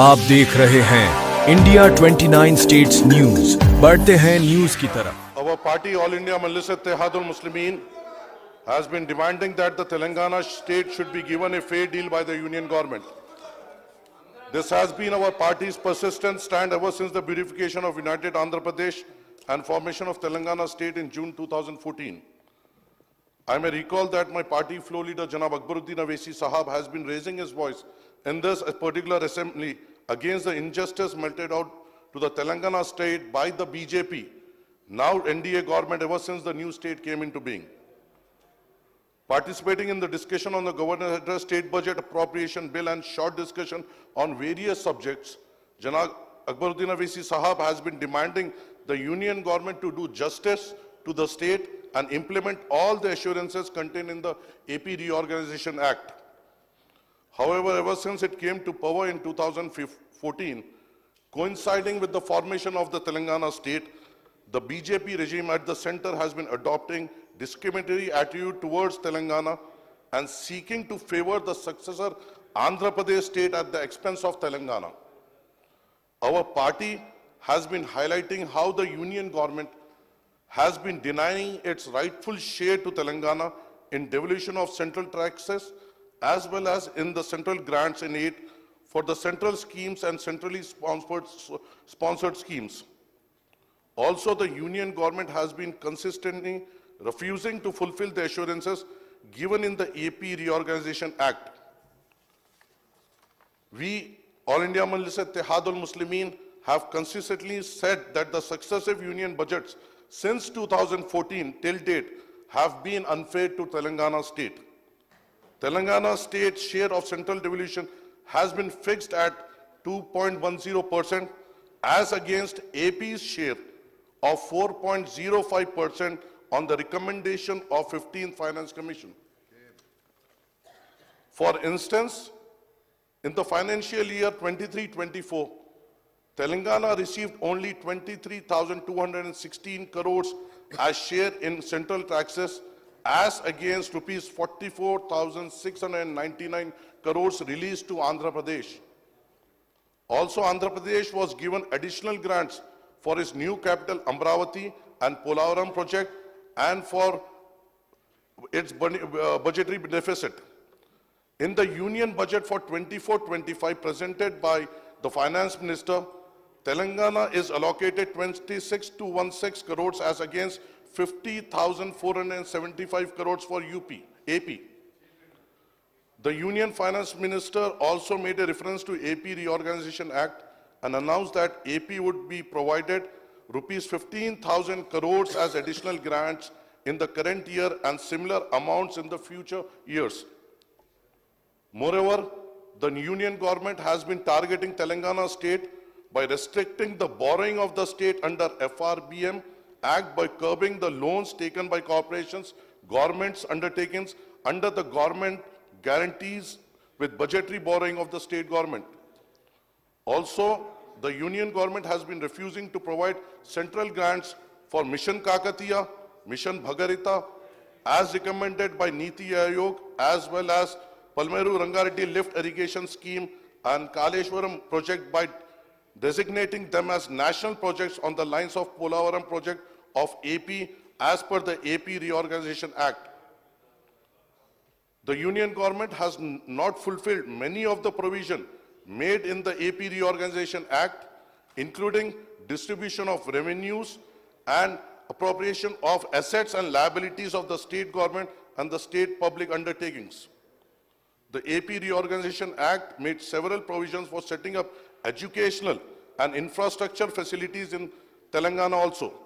आप देख रहे हैं इंडिया 29 स्टेट्स न्यूज। बढ़ते हैं न्यूज की तरफ। Our party, All India Majlis Ittehadul Muslimin, has been demanding that the Telangana state should be given a fair deal by the union government. This has been our party's persistent stand ever since the beautification of United Andhra Pradesh and formation of Telangana state in June 2014. I may recall that my party floor leader Janab Akbaruddin Awaisi Sahab has been raising his voice in this particular assembly against the injustice meted out to the Telangana state by the BJP, now NDA government, ever since the new state came into being. Participating in the discussion on the Governor's Address, State Budget Appropriation Bill and short discussion on various subjects, Janab Akbaruddin Awaisi Sahab has been demanding the union government to do justice to the state and implement all the assurances contained in the AP Reorganization Act. However, ever since it came to power in 2014, coinciding with the formation of the Telangana state, the BJP regime at the center has been adopting discriminatory attitude towards Telangana and seeking to favor the successor Andhra Pradesh state at the expense of Telangana. Our party has been highlighting how the union government has been denying its rightful share to Telangana in devolution of central taxes as well as in the central grants in aid for the central schemes and centrally sponsored schemes. Also, the union government has been consistently refusing to fulfill the assurances given in the AP Reorganization Act. We, All India Majlis Ittehadul Muslimin, have consistently said that the successive union budgets since 2014 till date have been unfair to Telangana state. Telangana state share of central devolution has been fixed at 2.10% as against AP's share of 4.05% on the recommendation of 15th Finance Commission. For instance, in the financial year 23-24, Telangana received only 23,216 crores as share in central taxes as against rupees 44,699 crores released to Andhra Pradesh. Also, Andhra Pradesh was given additional grants for its new capital Amravati and Polavaram project and for its budgetary deficit. In the union budget for 24-25 presented by the finance minister, Telangana is allocated 26,216 crores as against 50,475 crores for AP. The Union Finance Minister also made a reference to AP Reorganization Act and announced that AP would be provided rupees 15,000 crores as additional grants in the current year and similar amounts in the future years. Moreover, the Union government has been targeting Telangana state by restricting the borrowing of the state under FRBM Act by curbing the loans taken by corporations, governments, undertakings under the government guarantees with budgetary borrowing of the state government. Also, the union government has been refusing to provide central grants for Mission Kakatiya, Mission Bhagarita, as recommended by Niti Aayog, as well as Palmeru Rangareddy Lift Irrigation Scheme and Kaleshwaram project by designating them as national projects on the lines of Polavaram project of AP as per the AP Reorganization Act. The union government has not fulfilled many of the provisions made in the AP Reorganization Act, including distribution of revenues and appropriation of assets and liabilities of the state government and the state public undertakings. The AP Reorganization Act made several provisions for setting up educational and infrastructure facilities in Telangana also.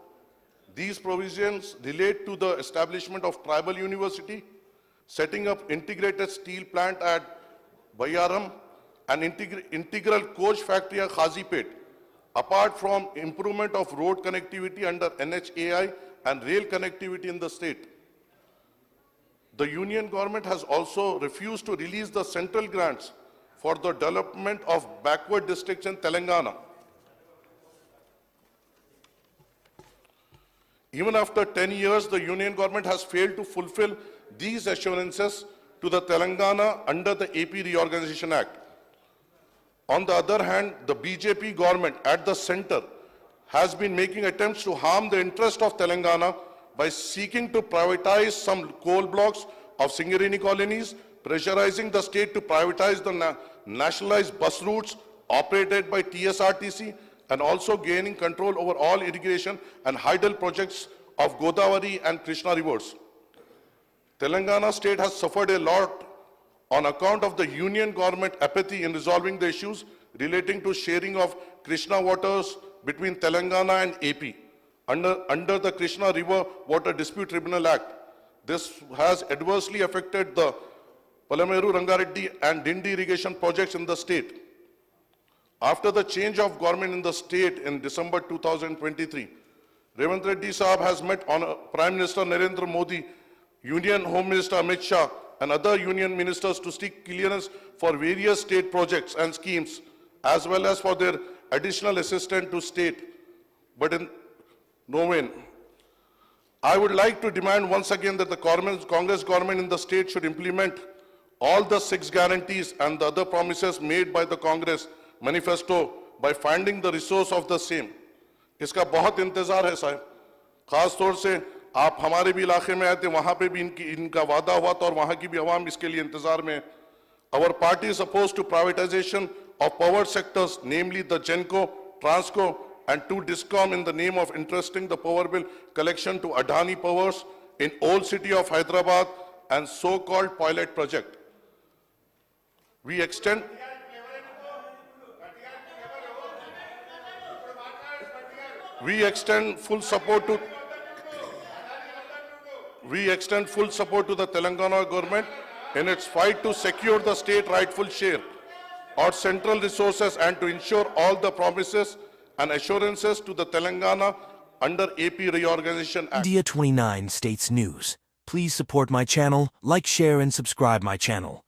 These provisions relate to the establishment of tribal university, setting up integrated steel plant at Bayaram, and integral coach factory at Khazipet, apart from improvement of road connectivity under NHAI and rail connectivity in the state. The union government has also refused to release the central grants for the development of backward districts in Telangana. Even after 10 years, the union government has failed to fulfill these assurances to the Telangana under the AP Reorganization Act. On the other hand, the BJP government at the center has been making attempts to harm the interest of Telangana by seeking to privatize some coal blocks of Singarini colonies, pressurizing the state to privatize the nationalized bus routes operated by TSRTC, and also gaining control over all irrigation and hydel projects of Godavari and Krishna rivers. Telangana state has suffered a lot on account of the union government apathy in resolving the issues relating to sharing of Krishna waters between Telangana and AP under the Krishna River Water Dispute Tribunal Act. This has adversely affected the Palameru, Rangareddy and Dindi irrigation projects in the state. After the change of government in the state in December 2023, Revant Reddy Sahab has met on Prime Minister Narendra Modi, Union Home Minister Amit Shah and other union ministers to seek clearance for various state projects and schemes, as well as for their additional assistance to state, but in no vain. I would like to demand once again that the Congress government in the state should implement all the 6 guarantees and the other promises made by the Congress manifesto by finding the resource of the same. इसका बहुत इंतजार है साहब, खास तौर से आप हमारे भी इलाके में आए थे, वहां पे भी इनका वादा हुआ था और वहां की भी आवाम इसके लिए इंतजार में है. Our party is opposed to privatization of power sectors, namely the Genco, Transco and 2 Discom in the name of entrusting the power bill collection to Adani Powers in old city of Hyderabad and so-called pilot project. We extend full support to the Telangana government in its fight to secure the state rightful share or central resources and to ensure all the promises and assurances to the Telangana under AP Reorganization Act. India 29 States News. Please support my channel, like, share and subscribe my channel.